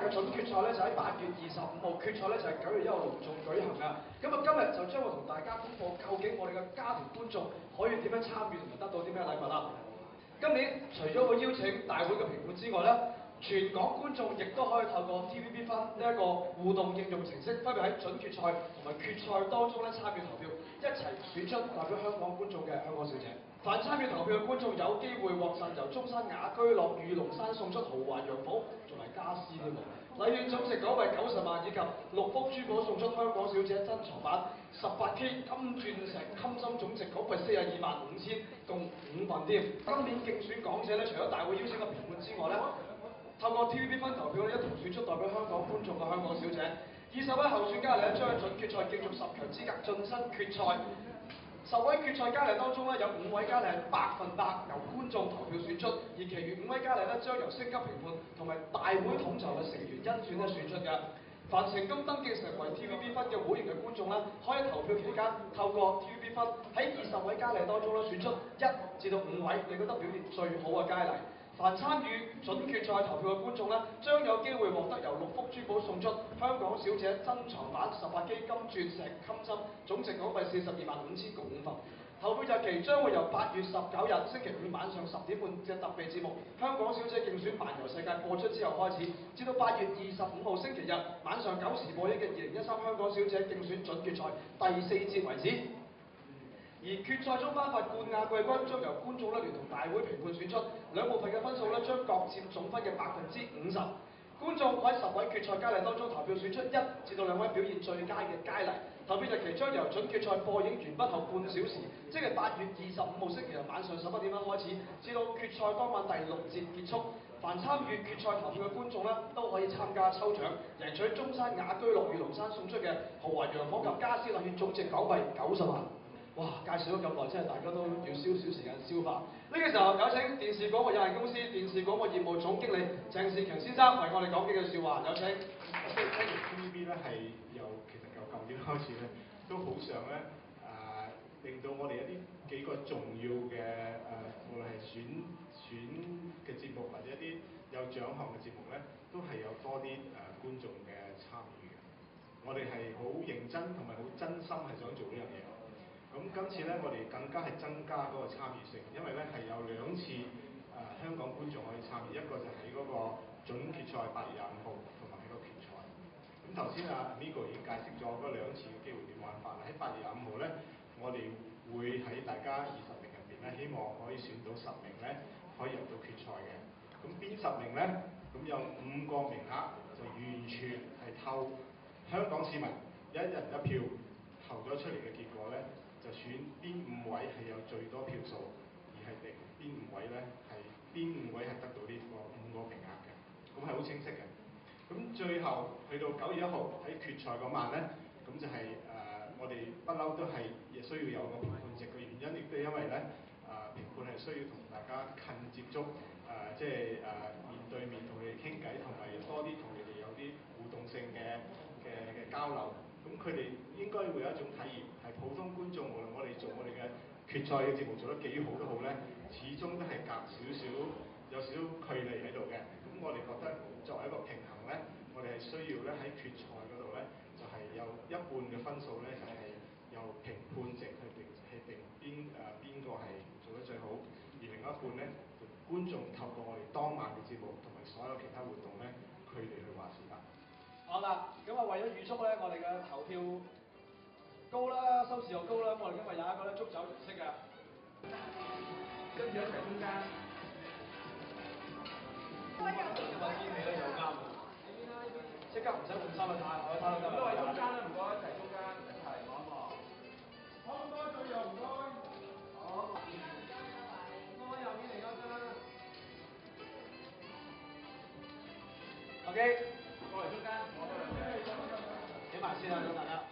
嘅準決賽咧就喺8月25號，決賽咧就係9月1號隆重舉行㗎。咁啊，今日就將會同大家公佈究竟我哋嘅家庭觀眾可以點樣參與同埋得到啲咩禮物啦。今年除咗會邀請大會嘅評判之外咧，全港觀眾亦都可以透過 TVB Fun 呢一個互動應用程式，分別喺準決賽同埋決賽當中咧參與投票，一齊選出代表香港觀眾嘅香港小姐。凡參與投票嘅觀眾有機會獲贈由中山雅居樂御龍山送出豪華洋房同埋家私添喎。禮券總值港幣90萬，以及6福珠寶送出香港小姐珍藏版18K 金鑽石襟針總值港幣425000，共5份添。今年競選港姐咧，除咗大會邀請嘅評判之外咧，透過 TVB Fun 投票咧，一同選出代表香港觀眾嘅香港小姐。20位候選佳麗咧，將喺準決賽競逐10強資格晉身決賽。10位決賽佳麗當中咧，有5位佳麗係100%由觀眾投票選出，而其餘5位佳麗咧將由星級評判同埋大會統籌嘅成員甄選咧選出嘅。凡成功登記成為 TVB Fun 嘅會員嘅觀眾咧，可以投票期間透過 TVB Fun 喺20位佳麗當中咧選出1至到5位你覺得表現最好嘅佳麗。凡參與準決賽投票嘅觀眾咧，將有機會獲得由6福珠寶送出香港小姐珍藏版18K 金鑽石襟針，總值港幣425000，共5份。投票日期將會由8月19日星期五晚上10點半嘅特備節目《香港小姐競選漫遊世界》播出之後開始，至到8月25號星期日晚上9時播映嘅2013香港小姐競選準決賽第4節為止。而決賽中頒發冠亞季軍將由觀眾咧聯同大會評判選出，兩部分嘅分數咧將各佔總分嘅50%。觀眾喺10位決賽佳麗當中投票選出1至到2位表現最佳嘅佳麗。投票日期將由準決賽播映完畢後半小時，即係8月25號星期日晚上11點開始，至到決賽當晚第6節結束。凡參與決賽投票嘅觀眾咧，都可以參加抽獎，贏取中山雅居樂御龍山送出嘅豪華洋房及家私禮券，總值港幣90萬。哇！介紹咗咁耐，真係大家都要少少時間消化。呢個時候有請電視廣播有限公司電視廣播業務總經理鄭士強先生為我哋講幾句説話，有請。即係聽完 TVB 咧係其實由舊年開始咧，都好想咧令到我哋幾個重要嘅無論係選嘅節目或者一啲有獎項嘅節目咧，都係有多啲觀眾嘅參與嘅。我哋係好認真同埋好真心係想做呢樣嘢。咁今次咧，我哋更加係增加嗰個參與性，因為咧係有2次香港觀眾可以參與，一個就喺嗰個準決賽8月25號，同埋喺個決賽。咁頭先Amigo 已經解釋咗嗰2次嘅機會點玩法啦。喺8月25號咧，我哋會喺大家20名入邊咧，希望可以選到10名咧，可以入到決賽嘅。咁邊10名咧？咁有5個名額，就完全係透香港市民一人一票投咗出嚟嘅結果咧。就選邊5位係有最多票數，而係定邊5位咧係邊5位係得到呢個5個名額嘅，咁係好清晰嘅。咁最後去到9月1號喺決賽嗰晚咧，咁就係我哋不嬲都係亦需要有個評判席嘅原因，亦都因為咧評判係需要同大家近接觸，即係面對面同你哋傾偈，同埋多啲同你哋有啲互動性嘅交流。咁佢哋應該會有一種體驗，係普通觀眾，無論我哋做我哋嘅決賽嘅節目做得幾好都好咧，始終都係隔有少少距離喺度嘅。咁我哋覺得作為一個平衡咧，我哋係需要咧喺決賽嗰度咧，就係有一半嘅分數咧，就係由評判席去定邊個係做得最好，而另一半咧，觀眾透過我哋當晚嘅節目同埋所有其他活動咧，佢哋去話事啦。好啦，咁為咗預祝咧，我哋嘅投票高啦，收視又高啦，我哋今日有一個咧祝酒儀式嘅，跟住一齊中間。呢位天氣咧又啱喎，即刻唔使換衫去太海灘都得。各位中間啦，唔該，一齊中間一齊望一望。好，唔該，最右唔該。好。各位右邊嚟嗰張。OK。過嚟中間，起埋先啦，咁大家。